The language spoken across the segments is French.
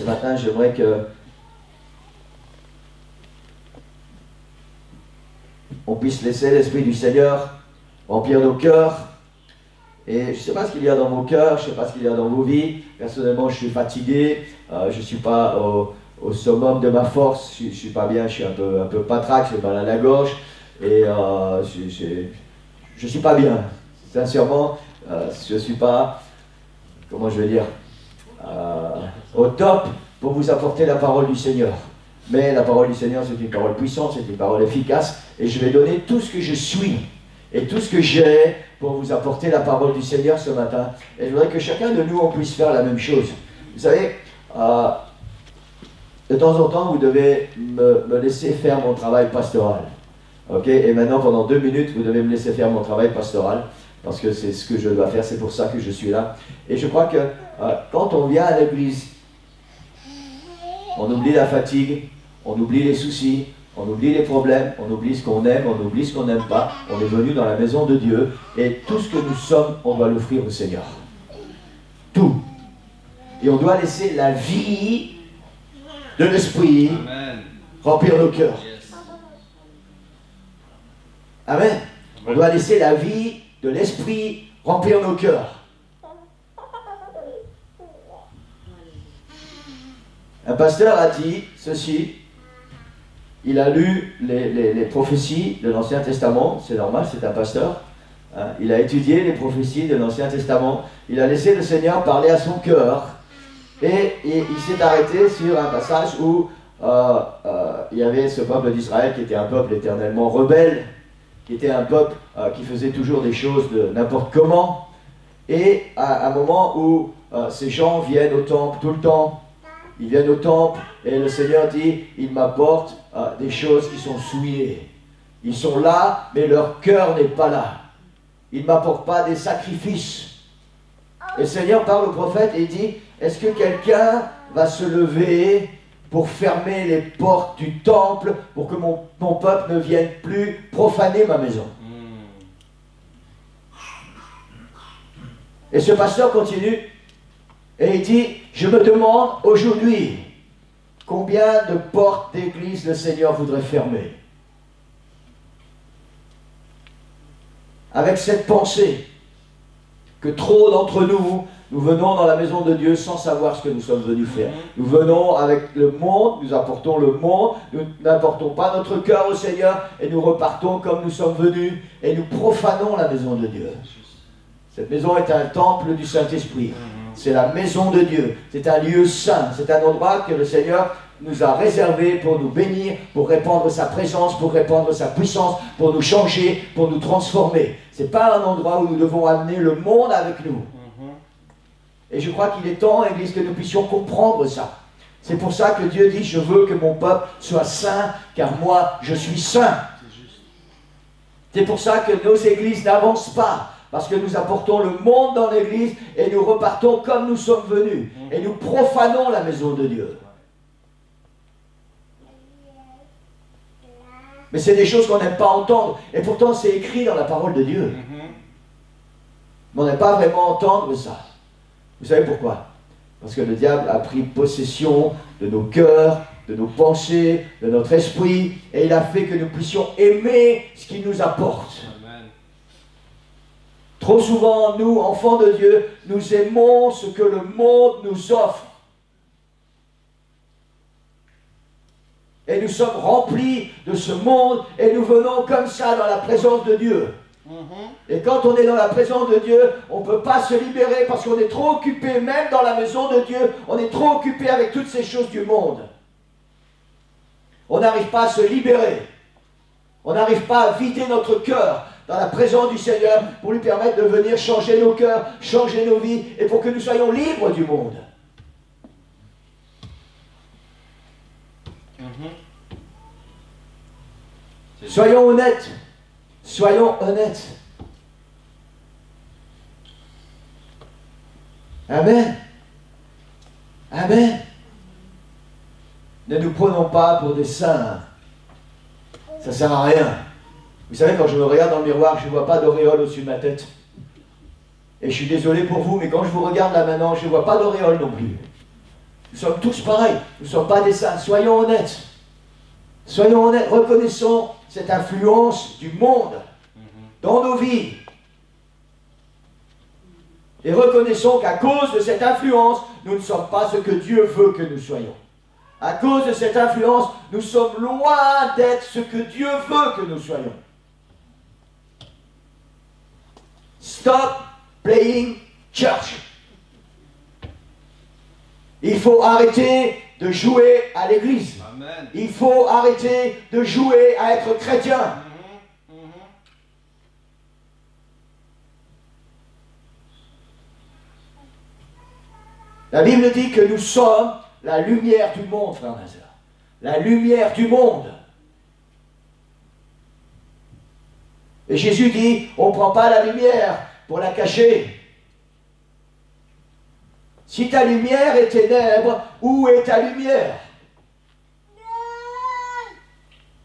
ce matin, j'aimerais que on puisse laisser l'Esprit du Seigneur remplir nos cœurs. Et je ne sais pas ce qu'il y a dans vos cœurs, je ne sais pas ce qu'il y a dans vos vies. Personnellement, je suis fatigué, je ne suis pas au summum de ma force, je ne suis pas bien, je suis un peu patraque, j'ai mal à la gorge. Et je ne suis pas bien. Sincèrement, je ne suis pas, comment je vais dire, au top pour vous apporter la parole du Seigneur. Mais la parole du Seigneur, c'est une parole puissante, c'est une parole efficace. Et je vais donner tout ce que je suis et tout ce que j'ai pour vous apporter la parole du Seigneur ce matin. Et je voudrais que chacun de nous, on puisse faire la même chose. Vous savez, de temps en temps, vous devez me laisser faire mon travail pastoral. Ok? Et maintenant, pendant 2 minutes, vous devez me laisser faire mon travail pastoral. Parce que c'est ce que je dois faire, c'est pour ça que je suis là. Et je crois que quand on vient à l'église, on oublie la fatigue, on oublie les soucis, on oublie les problèmes, on oublie ce qu'on aime, on oublie ce qu'on n'aime pas. On est venu dans la maison de Dieu et tout ce que nous sommes, on doit l'offrir au Seigneur. Tout. Et on doit laisser la vie de l'Esprit remplir nos cœurs. Amen. On doit laisser la vie de l'Esprit remplir nos cœurs. Un pasteur a dit ceci, il a lu les prophéties de l'Ancien Testament, c'est normal, c'est un pasteur, hein, il a étudié les prophéties de l'Ancien Testament, il a laissé le Seigneur parler à son cœur, et il s'est arrêté sur un passage où il y avait ce peuple d'Israël qui était un peuple éternellement rebelle, qui était un peuple qui faisait toujours des choses de n'importe comment, et à un moment où ces gens viennent au temple tout le temps, ils viennent au temple et le Seigneur dit, ils m'apportent des choses qui sont souillées. Ils sont là, mais leur cœur n'est pas là. Ils ne m'apportent pas des sacrifices. Et le Seigneur parle au prophète et il dit, est-ce que quelqu'un va se lever pour fermer les portes du temple pour que mon peuple ne vienne plus profaner ma maison? Et ce pasteur continue et il dit, je me demande aujourd'hui combien de portes d'église le Seigneur voudrait fermer. Avec cette pensée que trop d'entre nous, nous venons dans la maison de Dieu sans savoir ce que nous sommes venus faire. Nous venons avec le monde, nous apportons le monde, nous n'apportons pas notre cœur au Seigneur et nous repartons comme nous sommes venus et nous profanons la maison de Dieu. Cette maison est un temple du Saint-Esprit. C'est la maison de Dieu. C'est un lieu saint. C'est un endroit que le Seigneur nous a réservé pour nous bénir, pour répandre sa présence, pour répandre sa puissance, pour nous changer, pour nous transformer. Ce n'est pas un endroit où nous devons amener le monde avec nous. Et je crois qu'il est temps, Église, que nous puissions comprendre ça. C'est pour ça que Dieu dit, je veux que mon peuple soit saint, car moi, je suis saint. C'est pour ça que nos églises n'avancent pas. Parce que nous apportons le monde dans l'église et nous repartons comme nous sommes venus. Et nous profanons la maison de Dieu. Mais c'est des choses qu'on n'aime pas entendre. Et pourtant c'est écrit dans la parole de Dieu. Mais on n'aime pas vraiment entendre ça. Vous savez pourquoi? Parce que le diable a pris possession de nos cœurs, de nos pensées, de notre esprit. Et il a fait que nous puissions aimer ce qu'il nous apporte. Trop souvent, nous, enfants de Dieu, nous aimons ce que le monde nous offre. Et nous sommes remplis de ce monde et nous venons comme ça dans la présence de Dieu. Et quand on est dans la présence de Dieu, on ne peut pas se libérer parce qu'on est trop occupé, même dans la maison de Dieu, on est trop occupé avec toutes ces choses du monde. On n'arrive pas à se libérer. On n'arrive pas à vider notre cœur dans la présence du Seigneur pour lui permettre de venir changer nos cœurs, changer nos vies et pour que nous soyons libres du monde. Soyons honnêtes. Soyons honnêtes. Amen. Amen. Ne nous prenons pas pour des saints. Ça ne sert à rien. Vous savez, quand je me regarde dans le miroir, je ne vois pas d'auréole au-dessus de ma tête. Et je suis désolé pour vous, mais quand je vous regarde là maintenant, je ne vois pas d'auréole non plus. Nous sommes tous pareils. Nous ne sommes pas des saints. Soyons honnêtes. Soyons honnêtes. Reconnaissons cette influence du monde dans nos vies. Et reconnaissons qu'à cause de cette influence, nous ne sommes pas ce que Dieu veut que nous soyons. À cause de cette influence, nous sommes loin d'être ce que Dieu veut que nous soyons. Stop playing church. Il faut arrêter de jouer à l'église. Amen. Il faut arrêter de jouer à être chrétien. La Bible dit que nous sommes la lumière du monde, frères et sœurs. La lumière du monde. Et Jésus dit, on ne prend pas la lumière pour la cacher. Si ta lumière est ténèbre, où est ta lumière?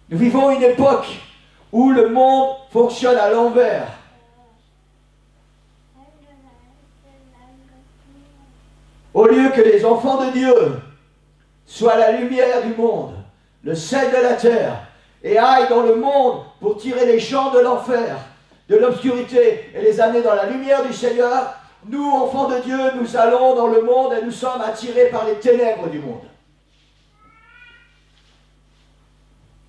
Nous vivons une époque où le monde fonctionne à l'envers. Au lieu que les enfants de Dieu soient la lumière du monde, le sel de la terre, et aillent dans le monde pour tirer les gens de l'enfer, de l'obscurité, et les amener dans la lumière du Seigneur, nous, enfants de Dieu, nous allons dans le monde et nous sommes attirés par les ténèbres du monde.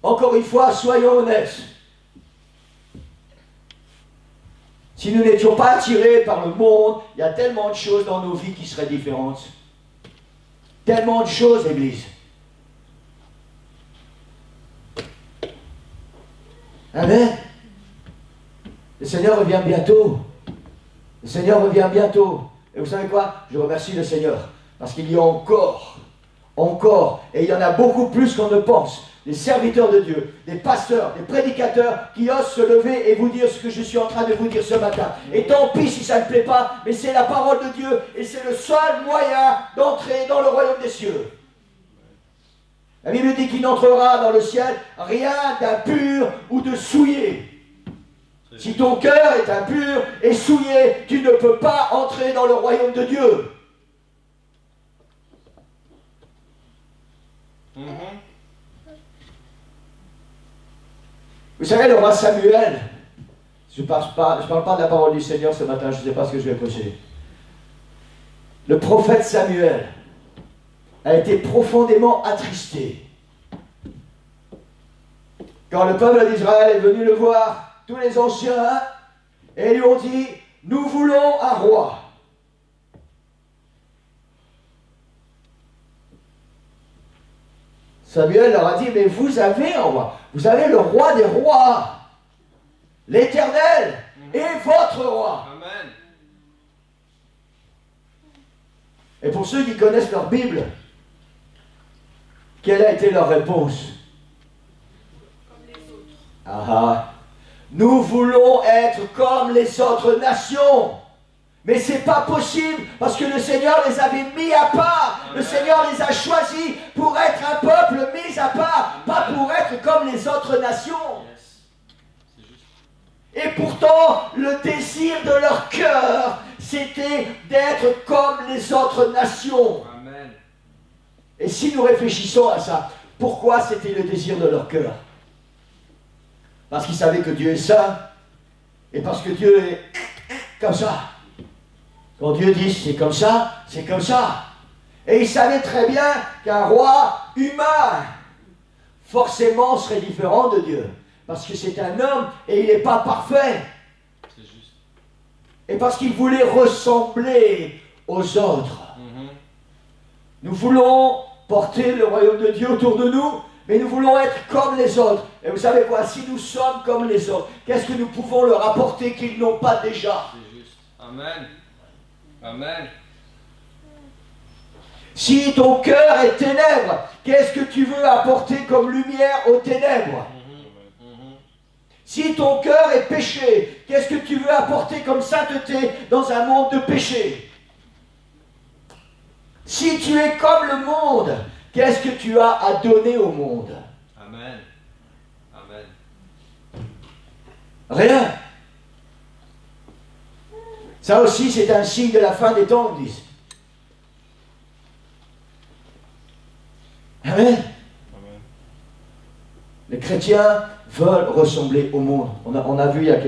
Encore une fois, soyons honnêtes. Si nous n'étions pas attirés par le monde, il y a tellement de choses dans nos vies qui seraient différentes. Tellement de choses, Église. Amen. Le Seigneur revient bientôt. Le Seigneur revient bientôt. Et vous savez quoi? Je remercie le Seigneur. Parce qu'il y a encore, et il y en a beaucoup plus qu'on ne pense, des serviteurs de Dieu, des pasteurs, des prédicateurs qui osent se lever et vous dire ce que je suis en train de vous dire ce matin. Et tant pis si ça ne plaît pas, mais c'est la parole de Dieu et c'est le seul moyen d'entrer dans le royaume des cieux. La Bible dit qu'il n'entrera dans le ciel rien d'impur ou de souillé. Si ton cœur est impur et souillé, tu ne peux pas entrer dans le royaume de Dieu. Vous savez, le roi Samuel, je ne parle pas de la parole du Seigneur ce matin, je ne sais pas ce que je vais prêcher. Le prophète Samuel a été profondément attristé quand le peuple d'Israël est venu le voir, tous les anciens, et lui ont dit, nous voulons un roi. Samuel leur a dit, mais vous avez un roi. Vous avez le roi des rois. L'Éternel est votre roi. Amen. Et pour ceux qui connaissent leur Bible, quelle a été leur réponse? Comme les autres. Ah, nous voulons être comme les autres nations. Mais ce n'est pas possible parce que le Seigneur les avait mis à part. Le Seigneur les a choisis pour être un peuple mis à part, pas pour être comme les autres nations. Et pourtant, le désir de leur cœur, c'était d'être comme les autres nations. Amen. Et si nous réfléchissons à ça, pourquoi c'était le désir de leur cœur? Parce qu'ils savaient que Dieu est saint, et parce que Dieu est comme ça. Quand Dieu dit c'est comme ça, c'est comme ça. Et ils savaient très bien qu'un roi humain, forcément, serait différent de Dieu. Parce que c'est un homme et il n'est pas parfait. C'est juste. Et parce qu'il voulait ressembler aux autres. Nous voulons porter le royaume de Dieu autour de nous, mais nous voulons être comme les autres. Et vous savez quoi? Si nous sommes comme les autres, qu'est-ce que nous pouvons leur apporter qu'ils n'ont pas déjà? C'est juste. Amen. Amen. Si ton cœur est ténèbres, qu'est-ce que tu veux apporter comme lumière aux ténèbres? Si ton cœur est péché, qu'est-ce que tu veux apporter comme sainteté dans un monde de péché? Si tu es comme le monde, qu'est-ce que tu as à donner au monde? Amen. Amen. Rien. Ça aussi, c'est un signe de la fin des temps, ils disent. Amen. Amen. Les chrétiens veulent ressembler au monde. On a vu il y a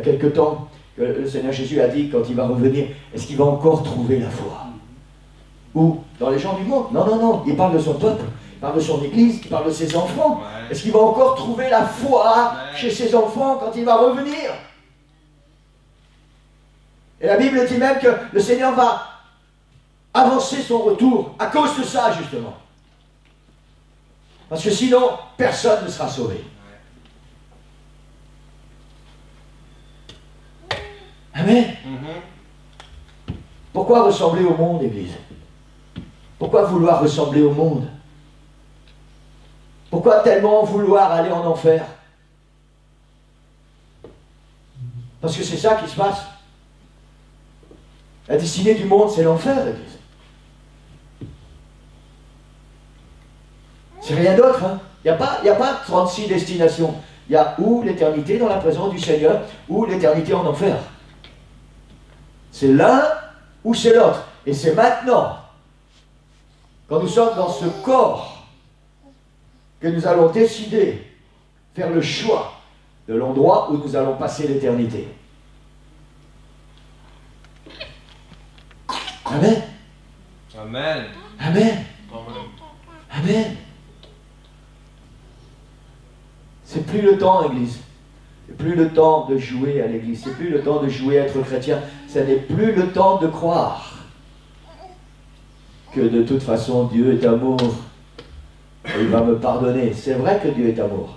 quelques temps que le Seigneur Jésus a dit quand il va revenir, est-ce qu'il va encore trouver la foi? Ou dans les gens du monde? Non, non, non, il parle de son peuple, il parle de son église, il parle de ses enfants. Ouais. Est-ce qu'il va encore trouver la foi Ouais. chez ses enfants quand il va revenir? Et la Bible dit même que le Seigneur va avancer son retour à cause de ça, justement. Parce que sinon, personne ne sera sauvé. Amen. Mhm. Pourquoi ressembler au monde, Église? Pourquoi vouloir ressembler au monde? Pourquoi tellement vouloir aller en enfer? Parce que c'est ça qui se passe. La destinée du monde, c'est l'enfer, Église. C'est rien d'autre, hein. Il n'y a pas 36 destinations. Il y a ou l'éternité dans la présence du Seigneur, ou l'éternité en enfer. C'est l'un ou c'est l'autre. Et c'est maintenant, quand nous sommes dans ce corps, que nous allons décider, faire le choix de l'endroit où nous allons passer l'éternité. Amen. Amen. Amen. Amen. Amen. C'est plus le temps, Église. C'est plus le temps de jouer à l'Église. C'est plus le temps de jouer à être chrétien. Ce n'est plus le temps de croire que de toute façon Dieu est amour et il va me pardonner. C'est vrai que Dieu est amour.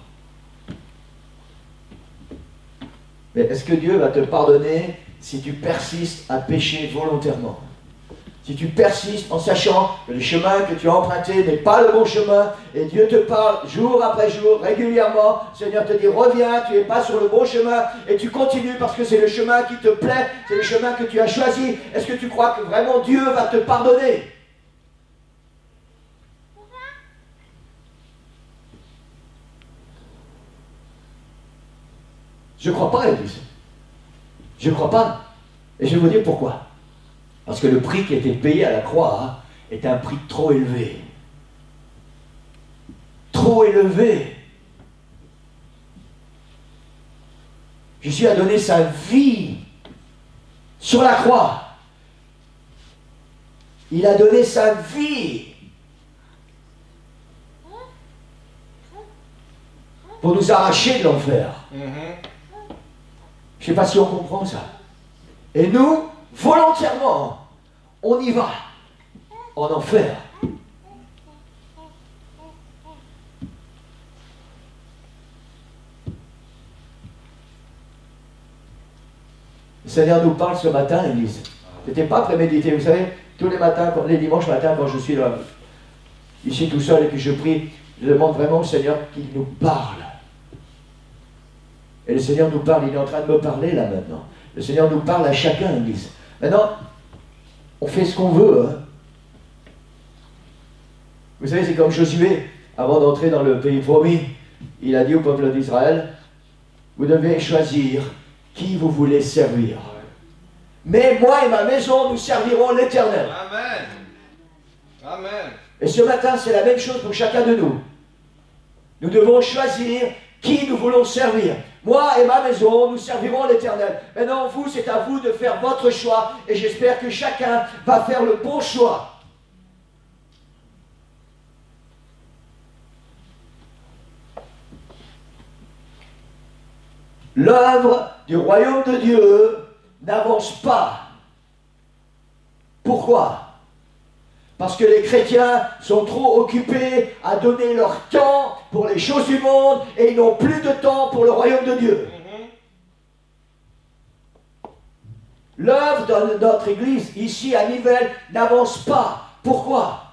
Mais est-ce que Dieu va te pardonner si tu persistes à pécher volontairement? Si tu persistes en sachant que le chemin que tu as emprunté n'est pas le bon chemin, et Dieu te parle jour après jour, régulièrement, le Seigneur te dit reviens, tu n'es pas sur le bon chemin, et tu continues parce que c'est le chemin qui te plaît, c'est le chemin que tu as choisi. Est-ce que tu crois que vraiment Dieu va te pardonner? Je ne crois pas, Église. Je ne crois pas. Et je vais vous dire pourquoi. Parce que le prix qui a été payé à la croix est un prix trop élevé. Trop élevé. Jésus a donné sa vie sur la croix. Il a donné sa vie pour nous arracher de l'enfer. Mhm. Je ne sais pas si on comprend ça. Et nous, volontairement, on y va en enfer. Le Seigneur nous parle ce matin, Église. Ce n'était pas prémédité. Vous savez, tous les matins, les dimanches matins, quand je suis là, ici tout seul et que je prie, je demande vraiment au Seigneur qu'il nous parle. Et le Seigneur nous parle, il est en train de me parler là maintenant. Le Seigneur nous parle à chacun, Église. Maintenant, on fait ce qu'on veut. Hein. Vous savez, c'est comme Josué, avant d'entrer dans le pays promis, il a dit au peuple d'Israël, vous devez choisir qui vous voulez servir. Mais moi et ma maison, nous servirons l'Éternel. Amen. Amen. Et ce matin, c'est la même chose pour chacun de nous. Nous devons choisir qui nous voulons servir. Moi et ma maison, nous servirons l'Éternel. Maintenant, vous, c'est à vous de faire votre choix. Et j'espère que chacun va faire le bon choix. L'œuvre du royaume de Dieu n'avance pas. Pourquoi? Parce que les chrétiens sont trop occupés à donner leur temps pour les choses du monde et ils n'ont plus de temps pour le royaume de Dieu. L'œuvre de notre église, ici à Nivelles, n'avance pas. Pourquoi?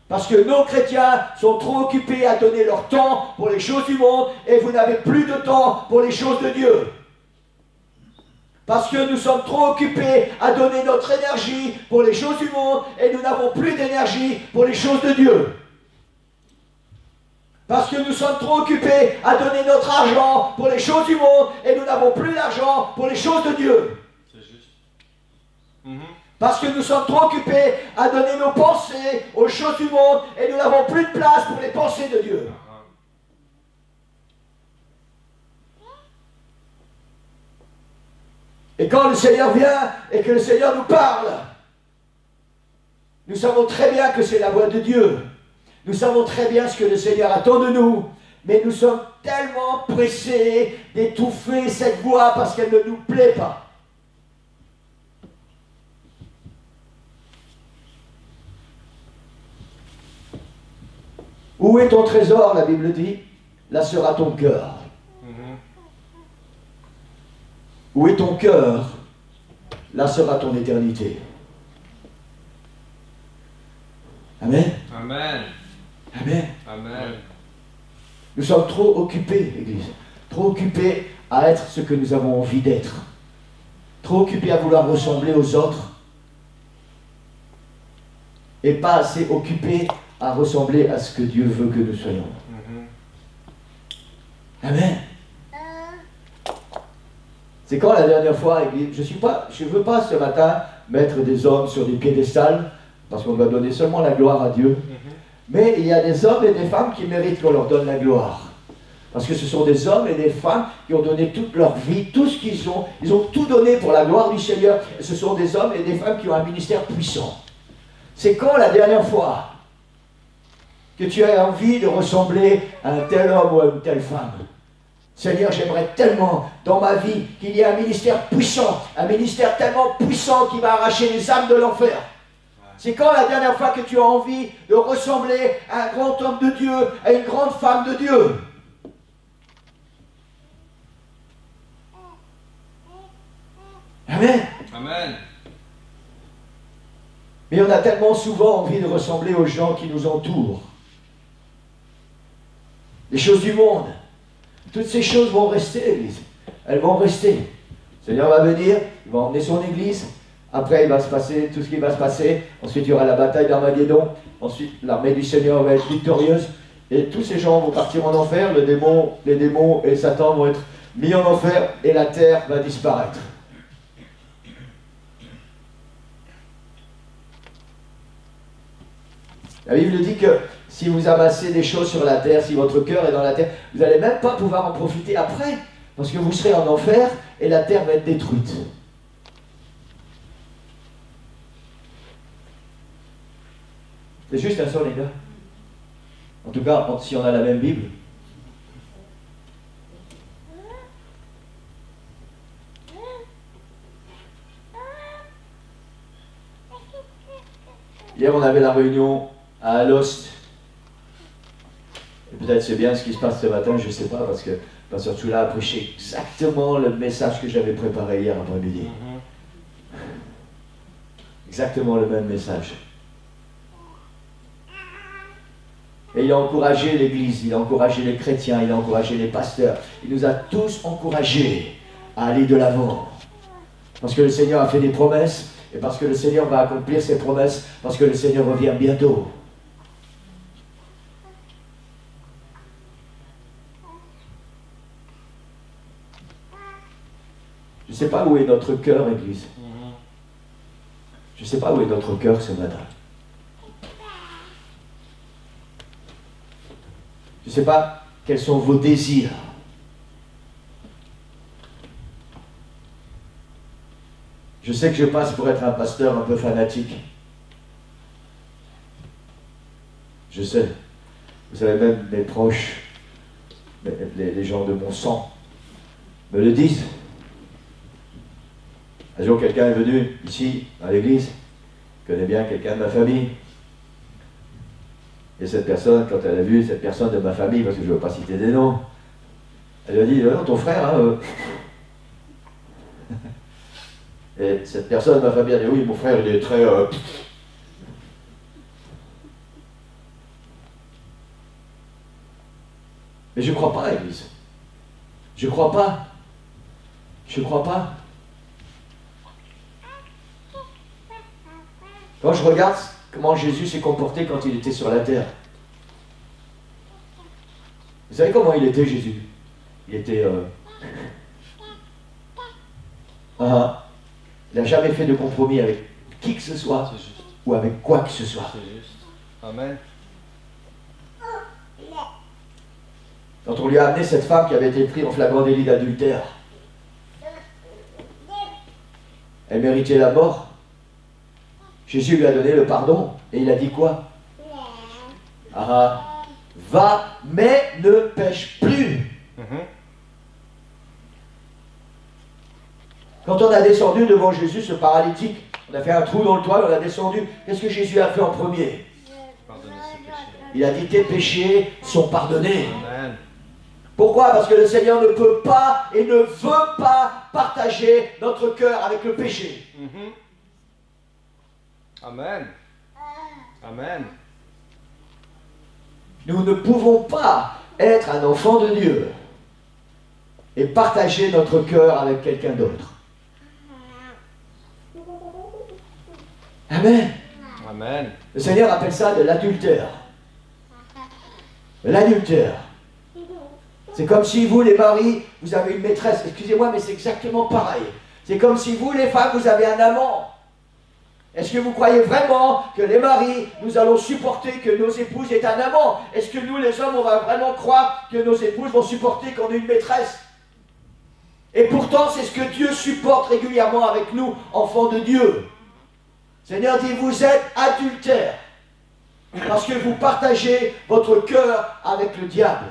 Parce que nos chrétiens sont trop occupés à donner leur temps pour les choses du monde et vous n'avez plus de temps pour les choses de Dieu. Parce que nous sommes trop occupés à donner notre énergie pour les choses du monde et nous n'avons plus d'énergie pour les choses de Dieu. Parce que nous sommes trop occupés à donner notre argent pour les choses du monde et nous n'avons plus d'argent pour les choses de Dieu. C'est juste. Mhm. Parce que nous sommes trop occupés à donner nos pensées aux choses du monde et nous n'avons plus de place pour les pensées de Dieu. Et quand le Seigneur vient et que le Seigneur nous parle, nous savons très bien que c'est la voix de Dieu. Nous savons très bien ce que le Seigneur attend de nous. Mais nous sommes tellement pressés d'étouffer cette voix parce qu'elle ne nous plaît pas. Où est ton trésor, la Bible dit? Là sera ton cœur. Où est ton cœur? Là sera ton éternité. Amen. Amen. Amen. Amen. Nous sommes trop occupés, Église. Trop occupés à être ce que nous avons envie d'être. Trop occupés à vouloir ressembler aux autres. Et pas assez occupés à ressembler à ce que Dieu veut que nous soyons. Amen. C'est quand la dernière fois, Église, je ne veux pas ce matin mettre des hommes sur des piédestals, parce qu'on doit donner seulement la gloire à Dieu. Mais il y a des hommes et des femmes qui méritent qu'on leur donne la gloire. Parce que ce sont des hommes et des femmes qui ont donné toute leur vie, tout ce qu'ils ont. Ils ont tout donné pour la gloire du Seigneur. Et ce sont des hommes et des femmes qui ont un ministère puissant. C'est quand la dernière fois que tu as envie de ressembler à un tel homme ou à une telle femme? Seigneur, j'aimerais tellement dans ma vie qu'il y ait un ministère puissant, un ministère tellement puissant qui va arracher les âmes de l'enfer. C'est quand la dernière fois que tu as envie de ressembler à un grand homme de Dieu, à une grande femme de Dieu? Amen. Amen. Mais on a tellement souvent envie de ressembler aux gens qui nous entourent. Les choses du monde. Toutes ces choses vont rester, l'Église. Elles vont rester. Le Seigneur va venir, il va emmener son Église. Après, il va se passer tout ce qui va se passer. Ensuite, il y aura la bataille d'Armageddon. Ensuite, l'armée du Seigneur va être victorieuse. Et tous ces gens vont partir en enfer. Les démons et Satan vont être mis en enfer. Et la terre va disparaître. La Bible dit que si vous amassez des choses sur la terre, si votre cœur est dans la terre, vous n'allez même pas pouvoir en profiter après. Parce que vous serez en enfer et la terre va être détruite. C'est juste un son, les gars. En tout cas, si on a la même Bible. Hier, on avait la réunion à Alost. Et peut-être c'est bien ce qui se passe ce matin, je ne sais pas, parce que Pasteur Tsula a prêché exactement le message que j'avais préparé hier après-midi. Exactement le même message. Et il a encouragé l'Église, il a encouragé les chrétiens, il a encouragé les pasteurs. Il nous a tous encouragés à aller de l'avant. Parce que le Seigneur a fait des promesses, et parce que le Seigneur va accomplir ses promesses, parce que le Seigneur revient bientôt. Je ne sais pas où est notre cœur, Église. Je ne sais pas où est notre cœur ce matin. Je ne sais pas quels sont vos désirs. Je sais que je passe pour être un pasteur un peu fanatique. Je sais. Vous savez, même mes proches, les gens de mon sang, me le disent. Un jour, quelqu'un est venu ici, à l'église, connaît bien quelqu'un de ma famille. Et cette personne, quand elle a vu cette personne de ma famille, parce que je ne veux pas citer des noms, elle lui a dit, non, ton frère, hein, Et cette personne de ma famille a dit, oui, mon frère, il est très... Mais je ne crois pas, Église. Je ne crois pas. Je ne crois pas. Quand je regarde comment Jésus s'est comporté quand il était sur la terre. Vous savez comment il était, Jésus? Il était... Il n'a jamais fait de compromis avec qui que ce soit C'est juste. ou avec quoi que ce soit. C'est juste. Amen. Quand on lui a amené cette femme qui avait été prise en flagrant délit d'adultère, elle méritait la mort. Jésus lui a donné le pardon et il a dit quoi? Ah, va, mais ne pêche plus. Quand on a descendu devant Jésus, ce paralytique, on a fait un trou dans le toit, on a descendu. Qu'est-ce que Jésus a fait en premier? Pardonnez ses péchés. Il a dit tes péchés sont pardonnés. Amen. Pourquoi? Parce que le Seigneur ne peut pas et ne veut pas partager notre cœur avec le péché. Amen. Amen. Nous ne pouvons pas être un enfant de Dieu et partager notre cœur avec quelqu'un d'autre. Amen. Amen. Le Seigneur appelle ça de l'adultère. L'adultère. C'est comme si vous, les maris, vous avez une maîtresse. Excusez-moi, mais c'est exactement pareil. C'est comme si vous, les femmes, vous avez un amant. Est-ce que vous croyez vraiment que les maris, nous allons supporter que nos épouses aient un amant? Est-ce que nous, les hommes, on va vraiment croire que nos épouses vont supporter qu'on ait une maîtresse? Et pourtant, c'est ce que Dieu supporte régulièrement avec nous, enfants de Dieu. Seigneur dit, vous êtes adultères, parce que vous partagez votre cœur avec le diable.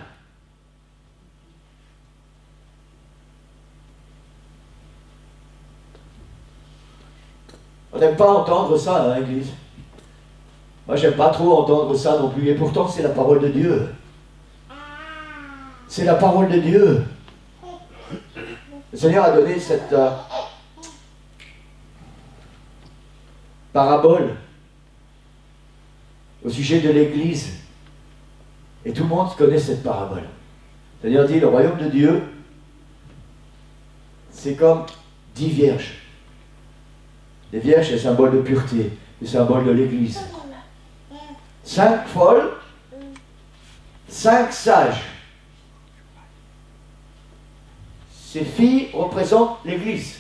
On n'aime pas entendre ça, hein, Église. Moi, j'aime pas trop entendre ça non plus. Et pourtant, c'est la parole de Dieu. C'est la parole de Dieu. Le Seigneur a donné cette parabole au sujet de l'Église. Et tout le monde connaît cette parabole. Le Seigneur dit, le royaume de Dieu, c'est comme 10 vierges. Les vierges, c'est symbole de pureté, c'est symbole de l'Église. 5 folles, 5 sages. Ces filles représentent l'Église.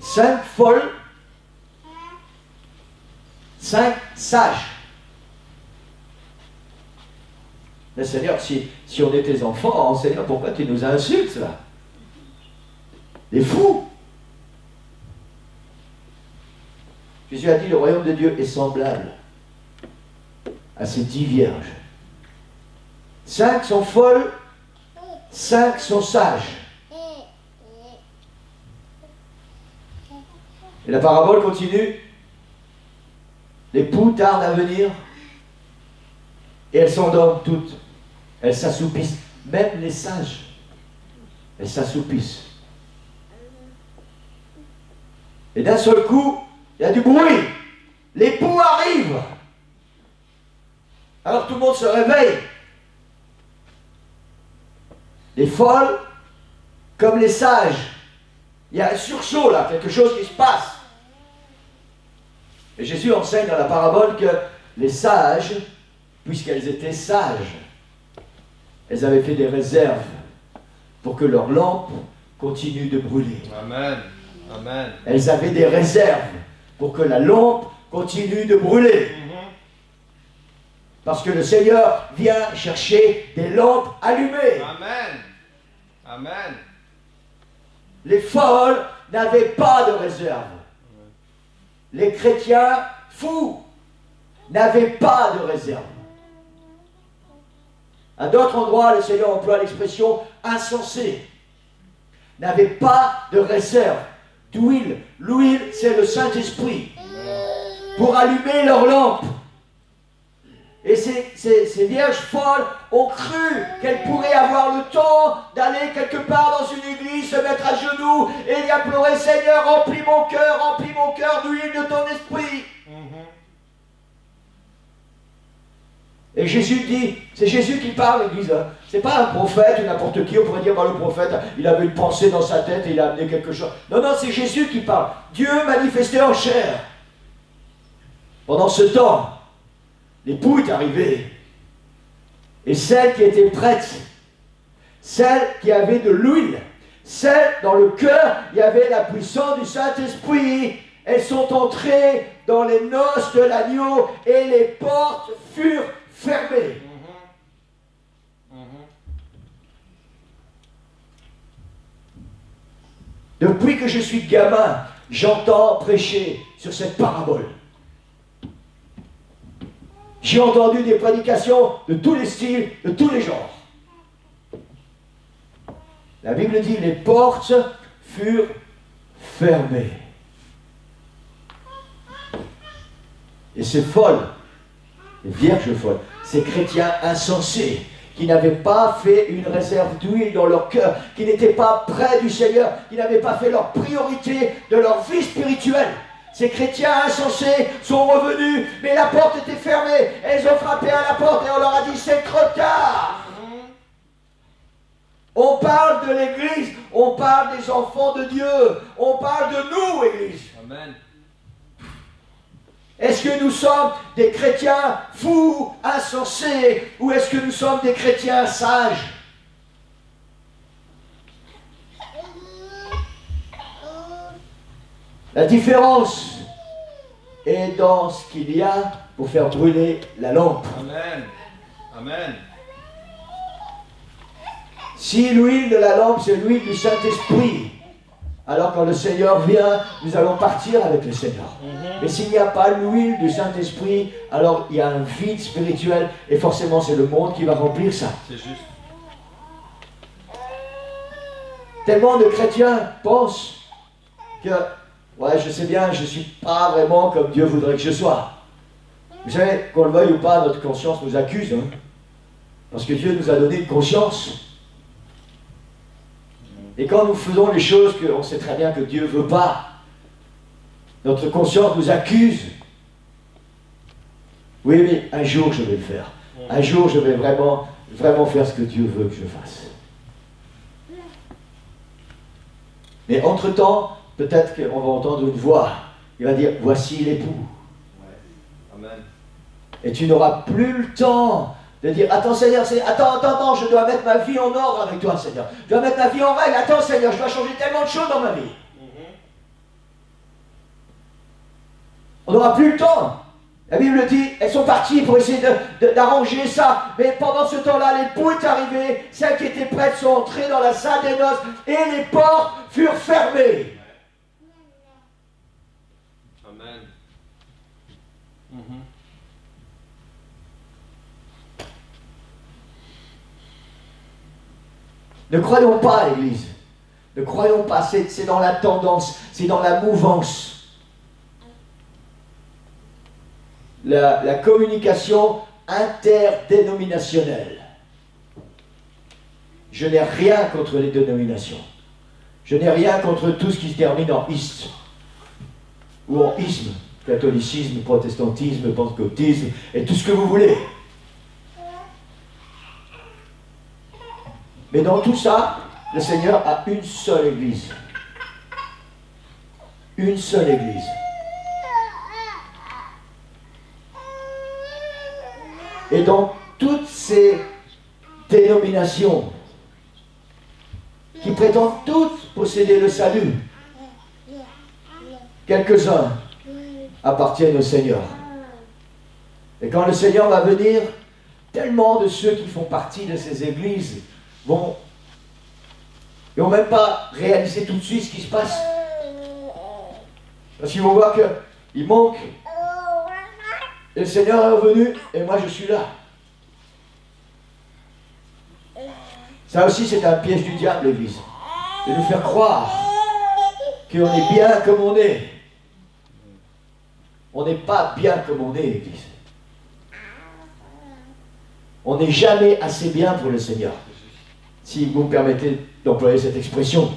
5 folles, 5 sages. Mais Seigneur, si on est tes enfants, Seigneur, pourquoi tu nous insultes là? Les fous! Jésus a dit, le royaume de Dieu est semblable à ces 10 vierges. 5 sont folles, 5 sont sages. Et la parabole continue. L'époux tarde à venir et elles s'endorment toutes. Elles s'assoupissent. Même les sages, elles s'assoupissent. Et d'un seul coup, il y a du bruit. L'époux arrive. Alors tout le monde se réveille. Les folles, comme les sages. Il y a un sursaut là, quelque chose qui se passe. Et Jésus enseigne dans la parabole que les sages, puisqu'elles étaient sages, elles avaient fait des réserves pour que leur lampe continue de brûler. Amen. Amen. Elles avaient des réserves pour que la lampe continue de brûler. Parce que le Seigneur vient chercher des lampes allumées. Amen. Amen. Les folles n'avaient pas de réserve. Les chrétiens fous n'avaient pas de réserve. À d'autres endroits, le Seigneur emploie l'expression insensé. N'avaient pas de réserve d'huile. L'huile, c'est le Saint-Esprit pour allumer leurs lampes. Et ces vierges folles ont cru qu'elles pourraient avoir le temps d'aller quelque part dans une église, se mettre à genoux et y implorer, Seigneur, remplis mon cœur d'huile de ton esprit. Et Jésus dit, c'est Jésus qui parle, l'église. Hein. C'est pas un prophète ou n'importe qui. On pourrait dire, bah, le prophète, il avait une pensée dans sa tête et il a amené quelque chose. Non, non, c'est Jésus qui parle. Dieu manifesté en chair. Pendant ce temps, l'époux est arrivé. Et celle qui était prête, celle qui avait de l'huile, Celles dans le cœur, il y avait la puissance du Saint-Esprit. Elles sont entrées dans les noces de l'agneau et les portes furent fermées. Depuis que je suis gamin, j'entends prêcher sur cette parabole. J'ai entendu des prédications de tous les styles, de tous les genres. La Bible dit, les portes furent fermées. Et ces folles, les vierges folles, ces chrétiens insensés, qui n'avaient pas fait une réserve d'huile dans leur cœur, qui n'étaient pas près du Seigneur, qui n'avaient pas fait leur priorité de leur vie spirituelle. Ces chrétiens insensés sont revenus, mais la porte était fermée. Elles ont frappé à la porte et on leur a dit, c'est trop tard. On parle de l'Église, on parle des enfants de Dieu, on parle de nous, Église. Amen. Est-ce que nous sommes des chrétiens fous, insensés, ou est-ce que nous sommes des chrétiens sages? La différence est dans ce qu'il y a pour faire brûler la lampe. Amen. Amen. Si l'huile de la lampe, c'est l'huile du Saint-Esprit, alors quand le Seigneur vient, nous allons partir avec le Seigneur. Mais s'il n'y a pas l'huile du Saint-Esprit, alors il y a un vide spirituel, et forcément c'est le monde qui va remplir ça. C'est juste. Tellement de chrétiens pensent que, ouais, je sais bien, je ne suis pas vraiment comme Dieu voudrait que je sois. Vous savez, qu'on le veuille ou pas, notre conscience nous accuse, hein, parce que Dieu nous a donné une conscience. Et quand nous faisons les choses qu'on sait très bien que Dieu ne veut pas, notre conscience nous accuse. Oui, mais un jour je vais le faire. Un jour je vais vraiment faire ce que Dieu veut que je fasse. Mais entre-temps, peut-être qu'on va entendre une voix. Il va dire, voici l'époux. Amen. Et tu n'auras plus le temps de dire, attends Seigneur, attends, je dois mettre ma vie en ordre avec toi Seigneur. Je dois mettre ma vie en règle. Attends Seigneur, je dois changer tellement de choses dans ma vie. On n'aura plus le temps. La Bible dit, elles sont parties pour essayer d'arranger ça. Mais pendant ce temps-là, l'époux est arrivé. Celles qui étaient prêtes sont entrées dans la salle des noces et les portes furent fermées. Amen. Ne croyons pas, l'Église. Ne croyons pas, c'est dans la tendance, c'est dans la mouvance. La communication interdénominationnelle. Je n'ai rien contre les dénominations. Je n'ai rien contre tout ce qui se termine en iste ou en isme. Catholicisme, protestantisme, pentecôtisme et tout ce que vous voulez. Mais dans tout ça, le Seigneur a une seule Église. Une seule Église. Et dans toutes ces dénominations qui prétendent toutes posséder le salut, quelques-uns appartiennent au Seigneur. Et quand le Seigneur va venir, tellement de ceux qui font partie de ces églises vont n'ont même pas réalisé tout de suite ce qui se passe. Parce qu'ils vont voir qu'il manque. Et le Seigneur est revenu et moi je suis là. Ça aussi c'est un piège du diable, l'Église. De nous faire croire qu'on est bien comme on est. On n'est pas bien comme on est, l'Église. On n'est jamais assez bien pour le Seigneur. Si vous me permettez d'employer cette expression.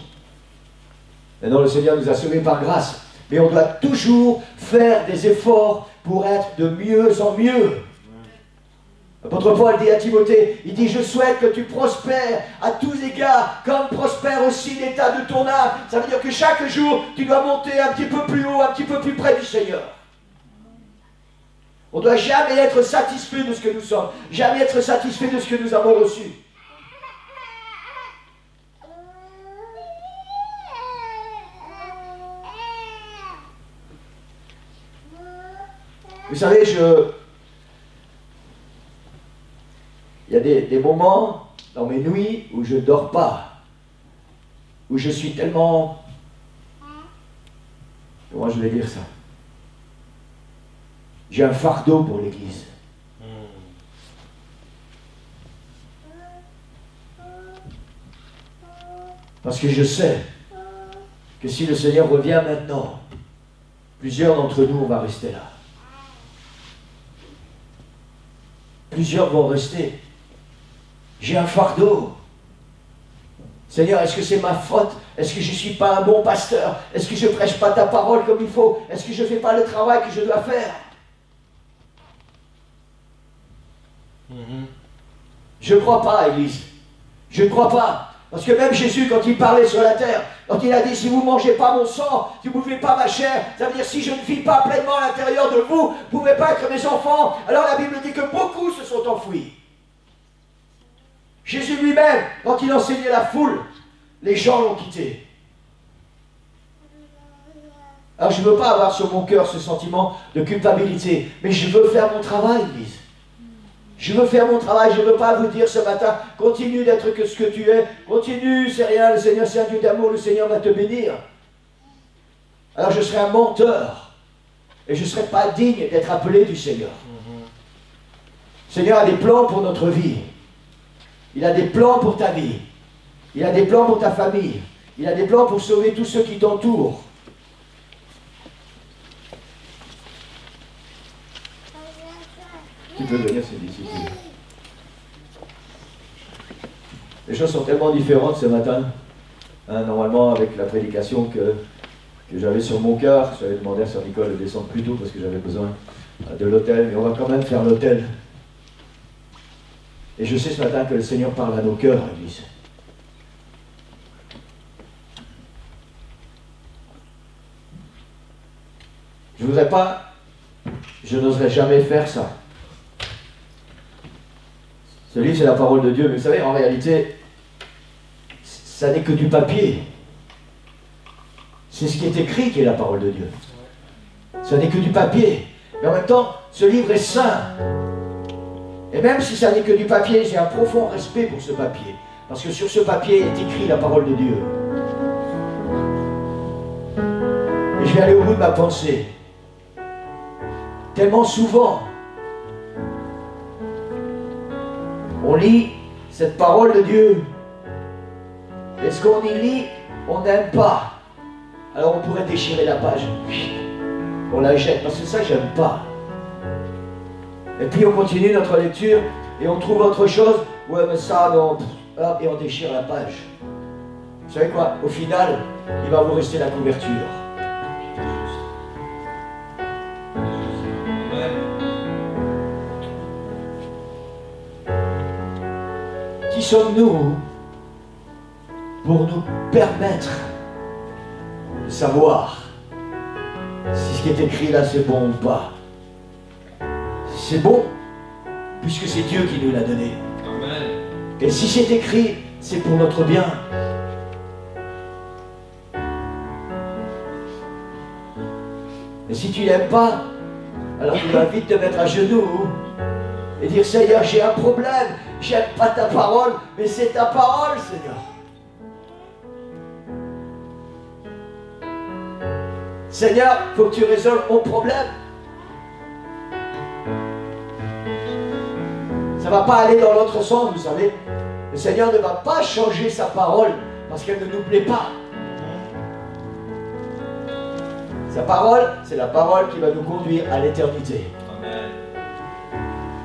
Maintenant, le Seigneur nous a sauvés par grâce. Mais on doit toujours faire des efforts pour être de mieux en mieux. L'apôtre Paul dit à Timothée, il dit, je souhaite que tu prospères à tous égards, comme prospère aussi l'état de ton âme. Ça veut dire que chaque jour, tu dois monter un petit peu plus haut, un petit peu plus près du Seigneur. On ne doit jamais être satisfait de ce que nous sommes, jamais être satisfait de ce que nous avons reçu. Vous savez, il y a des moments dans mes nuits où je ne dors pas, où je suis tellement... Comment je vais dire ça? J'ai un fardeau pour l'Église. Parce que je sais que si le Seigneur revient maintenant, plusieurs d'entre nous, on va rester là. Plusieurs vont rester. J'ai un fardeau. Seigneur, est-ce que c'est ma faute? Est-ce que je ne suis pas un bon pasteur? Est-ce que je ne prêche pas ta parole comme il faut? Est-ce que je ne fais pas le travail que je dois faire? Je ne crois pas, Église. Je ne crois pas. Parce que même Jésus, quand il parlait sur la terre, quand il a dit, si vous ne mangez pas mon sang, si vous ne buvez pas ma chair, ça veut dire, si je ne vis pas pleinement à l'intérieur de vous, vous ne pouvez pas être mes enfants. Alors la Bible dit que beaucoup se sont enfuis. Jésus lui-même, quand il enseignait la foule, les gens l'ont quitté. Alors je ne veux pas avoir sur mon cœur ce sentiment de culpabilité, mais je veux faire mon travail, Église. Je veux faire mon travail, je ne veux pas vous dire ce matin, continue d'être que ce que tu es, continue, c'est rien, le Seigneur c'est un Dieu d'amour, le Seigneur va te bénir. Alors je serai un menteur, et je ne serai pas digne d'être appelé du Seigneur. Le Seigneur a des plans pour notre vie. Il a des plans pour ta vie. Il a des plans pour ta famille. Il a des plans pour sauver tous ceux qui t'entourent. Tu peux venir, c'est difficile. Les choses sont tellement différentes ce matin. Hein, normalement, avec la prédication que j'avais sur mon cœur, j'avais demandé à Sœur Nicole de descendre plus tôt parce que j'avais besoin de l'autel. Mais on va quand même faire l'autel. Et je sais ce matin que le Seigneur parle à nos cœurs, Église. Je ne voudrais pas, je n'oserais jamais faire ça. Ce livre, c'est la parole de Dieu, mais vous savez, en réalité, ça n'est que du papier. C'est ce qui est écrit qui est la parole de Dieu. Ça n'est que du papier. Mais en même temps, ce livre est saint. Et même si ça n'est que du papier, j'ai un profond respect pour ce papier. Parce que sur ce papier est écrit la parole de Dieu. Et je vais aller au bout de ma pensée. Tellement souvent, on lit cette parole de Dieu. Et ce qu'on y lit, on n'aime pas. Alors on pourrait déchirer la page. On la jette, parce que ça, j'aime pas. Et puis on continue notre lecture et on trouve autre chose. Ouais, mais ça, non. Et on déchire la page. Vous savez quoi? Au final, il va vous rester la couverture. Qui sommes-nous pour nous permettre de savoir si ce qui est écrit là c'est bon ou pas? C'est bon, puisque c'est Dieu qui nous l'a donné. Amen. Et si c'est écrit, c'est pour notre bien. Et si tu n'aimes pas, alors tu vas vite te mettre à genoux et dire, Seigneur, j'ai un problème, j'aime pas ta parole, mais c'est ta parole, Seigneur. Seigneur, il faut que tu résolves mon problème. Ça ne va pas aller dans l'autre sens, vous savez. Le Seigneur ne va pas changer sa parole parce qu'elle ne nous plaît pas. Sa parole, c'est la parole qui va nous conduire à l'éternité.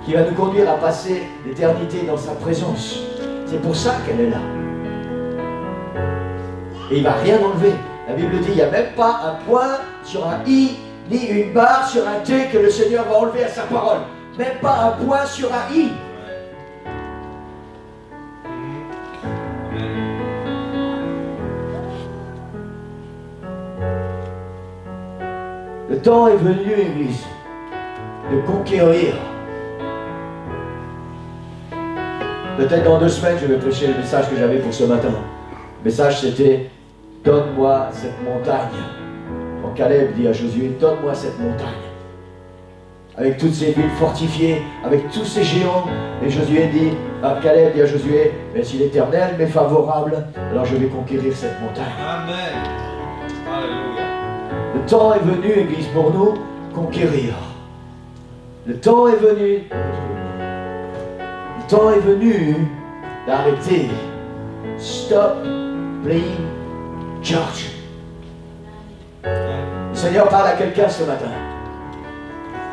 Qui va nous conduire à passer l'éternité dans sa présence. C'est pour ça qu'elle est là. Et il ne va rien enlever. La Bible dit, il n'y a même pas un point sur un i, ni une barre sur un t que le Seigneur va enlever à sa parole. Même pas un point sur un i. Le temps est venu, Église, de conquérir. Peut-être dans 2 semaines, je vais prêcher le message que j'avais pour ce matin. Le message, c'était « Donne-moi cette montagne ». Quand Caleb dit à Josué « Donne-moi cette montagne ». avec toutes ces villes fortifiées, avec tous ces géants. Et Josué dit, Caleb dit à Josué, mais si l'Éternel m'est favorable, alors je vais conquérir cette montagne. Amen. Alléluia. Le temps est venu, Église, pour nous conquérir. Le temps est venu. Le temps est venu d'arrêter. Stop playing church. Le Seigneur parle à quelqu'un ce matin.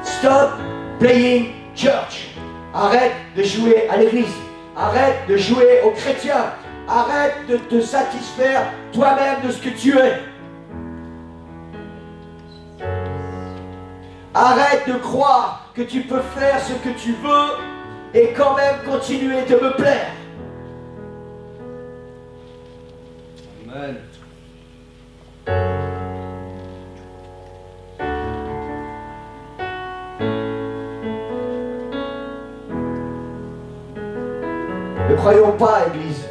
Stop playing church. Arrête de jouer à l'église. Arrête de jouer aux chrétiens. Arrête de te satisfaire toi-même de ce que tu es. Arrête de croire que tu peux faire ce que tu veux et quand même continuer de me plaire. Amen. Ne croyons pas, Église,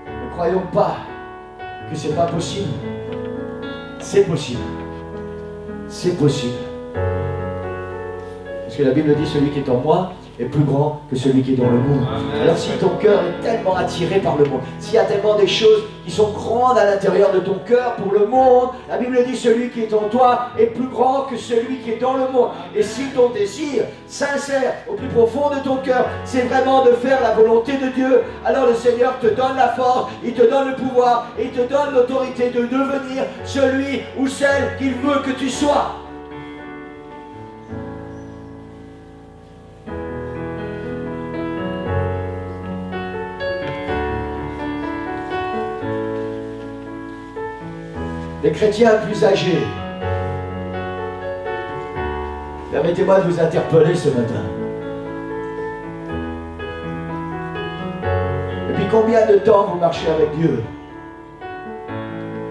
ne croyons pas que c'est pas possible. C'est possible. C'est possible. Parce que la Bible dit, celui qui est en moi est plus grand que celui qui est dans le monde. Amen. Alors si ton cœur est tellement attiré par le monde, s'il y a tellement des choses qui sont grandes à l'intérieur de ton cœur pour le monde, la Bible dit, celui qui est en toi est plus grand que celui qui est dans le monde. Et si ton désir sincère au plus profond de ton cœur, c'est vraiment de faire la volonté de Dieu, alors le Seigneur te donne la force, il te donne le pouvoir, et il te donne l'autorité de devenir celui ou celle qu'il veut que tu sois. Les chrétiens plus âgés, permettez-moi de vous interpeller ce matin. Depuis combien de temps vous marchez avec Dieu?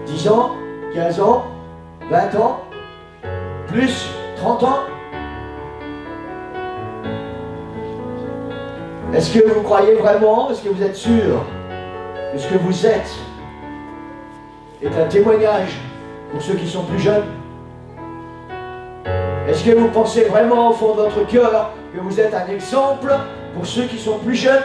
10 ans? 15 ans? 20 ans? Plus? 30 ans? Est-ce que vous croyez vraiment? Est-ce que vous êtes sûr que ce que vous êtes est un témoignage pour ceux qui sont plus jeunes? Est-ce que vous pensez vraiment au fond de votre cœur que vous êtes un exemple pour ceux qui sont plus jeunes?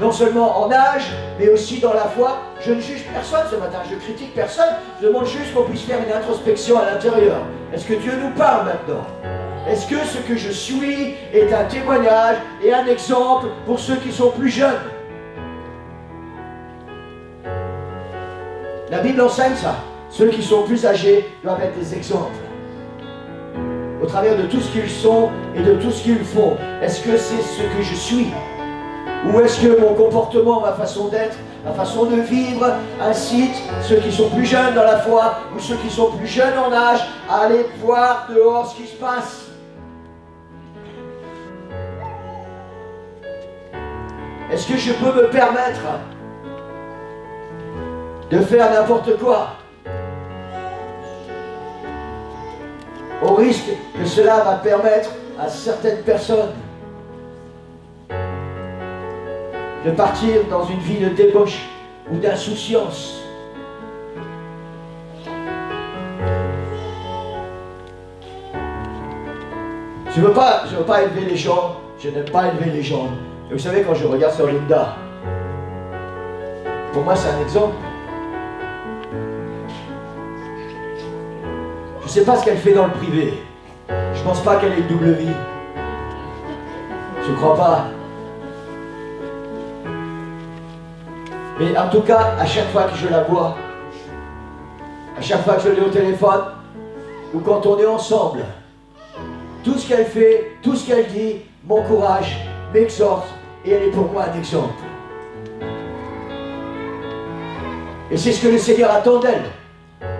Non seulement en âge, mais aussi dans la foi. Je ne juge personne ce matin, je critique personne, je demande juste qu'on puisse faire une introspection à l'intérieur. Est-ce que Dieu nous parle maintenant? Est-ce que ce que je suis est un témoignage et un exemple pour ceux qui sont plus jeunes? La Bible enseigne ça. Ceux qui sont plus âgés doivent être des exemples. Au travers de tout ce qu'ils sont et de tout ce qu'ils font. Est-ce que c'est ce que je suis? Ou est-ce que mon comportement, ma façon d'être, ma façon de vivre incite ceux qui sont plus jeunes dans la foi ou ceux qui sont plus jeunes en âge à aller voir dehors ce qui se passe? Est-ce que je peux me permettre de faire n'importe quoi au risque que cela va permettre à certaines personnes de partir dans une vie de débauche ou d'insouciance? Je veux pas élever les gens, je n'aime pas élever les gens. Et vous savez, quand je regarde sur Linda, pour moi c'est un exemple. Je ne sais pas ce qu'elle fait dans le privé. Je ne pense pas qu'elle ait une double vie. Je ne crois pas. Mais en tout cas, à chaque fois que je la vois, à chaque fois que je l'ai au téléphone, ou quand on est ensemble, tout ce qu'elle fait, tout ce qu'elle dit, m'encourage, m'exhorte, et elle est pour moi un exemple. Et c'est ce que le Seigneur attend d'elle.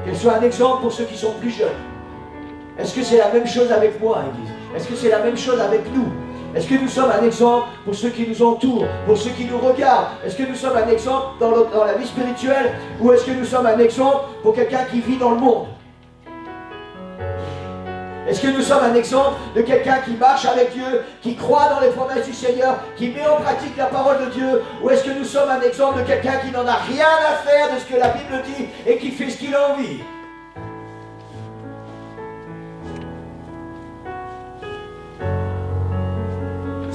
Qu'elle soit un exemple pour ceux qui sont plus jeunes. Est-ce que c'est la même chose avec moi, Église? Est-ce que c'est la même chose avec nous? Est-ce que nous sommes un exemple pour ceux qui nous entourent, pour ceux qui nous regardent? Est-ce que nous sommes un exemple dans la vie spirituelle? Ou est-ce que nous sommes un exemple pour quelqu'un qui vit dans le monde? Est-ce que nous sommes un exemple de quelqu'un qui marche avec Dieu, qui croit dans les promesses du Seigneur, qui met en pratique la parole de Dieu? Ou est-ce que nous sommes un exemple de quelqu'un qui n'en a rien à faire de ce que la Bible dit et qui fait ce qu'il a envie?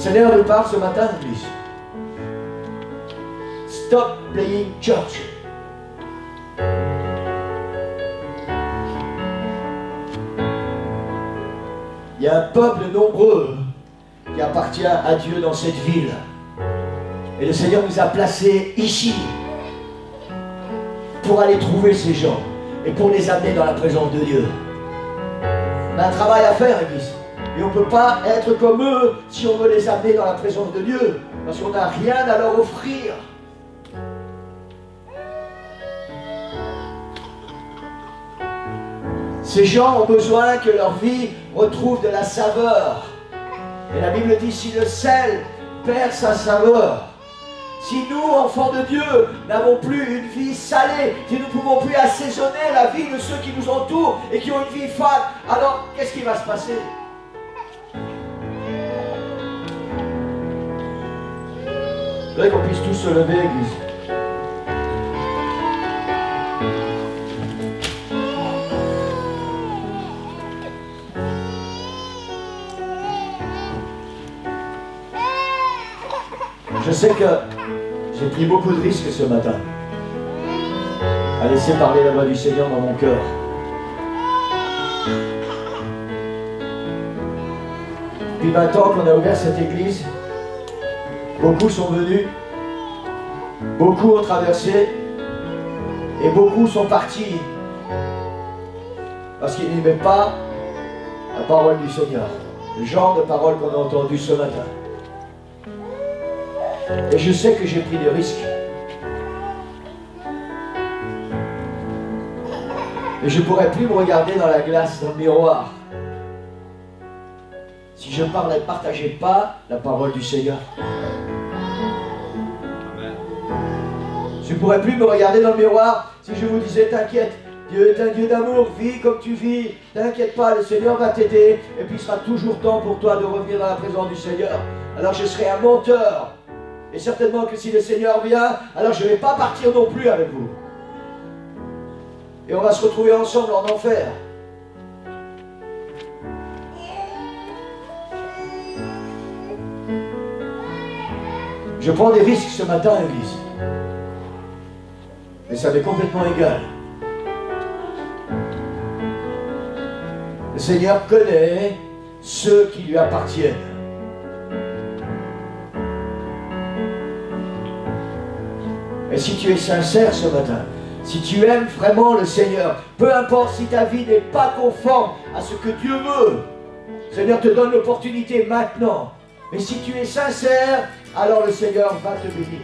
Seigneur nous parle ce matin, Église. Stop playing church. Il y a un peuple nombreux qui appartient à Dieu dans cette ville. Et le Seigneur nous a placés ici pour aller trouver ces gens et pour les amener dans la présence de Dieu. On a un travail à faire, Église. Et on ne peut pas être comme eux si on veut les amener dans la présence de Dieu, parce qu'on n'a rien à leur offrir. Ces gens ont besoin que leur vie retrouve de la saveur. Et la Bible dit, si le sel perd sa saveur, si nous, enfants de Dieu, n'avons plus une vie salée, si nous ne pouvons plus assaisonner la vie de ceux qui nous entourent et qui ont une vie fade, alors qu'est-ce qui va se passer? Je voudrais qu'on puisse tous se lever, Église. Je sais que j'ai pris beaucoup de risques ce matin à laisser parler la voix du Seigneur dans mon cœur. Depuis 20 ans qu'on a ouvert cette église, beaucoup sont venus, beaucoup ont traversé et beaucoup sont partis parce qu'ils n'aimaient pas la parole du Seigneur, le genre de parole qu'on a entendu ce matin. Et je sais que j'ai pris des risques. Et je ne pourrais plus me regarder dans la glace, dans le miroir, si je ne partageais pas la parole du Seigneur. Amen. Je ne pourrais plus me regarder dans le miroir si je vous disais, t'inquiète, Dieu est un Dieu d'amour, vis comme tu vis, t'inquiète pas, le Seigneur va t'aider, et puis il sera toujours temps pour toi de revenir dans la présence du Seigneur. Alors je serai un menteur. Et certainement que si le Seigneur vient, alors je ne vais pas partir non plus avec vous. Et on va se retrouver ensemble en enfer. Je prends des risques ce matin, Église. Mais ça m'est complètement égal. Le Seigneur connaît ceux qui lui appartiennent. Et si tu es sincère ce matin, si tu aimes vraiment le Seigneur, peu importe si ta vie n'est pas conforme à ce que Dieu veut, le Seigneur te donne l'opportunité maintenant. Mais si tu es sincère, alors le Seigneur va te bénir.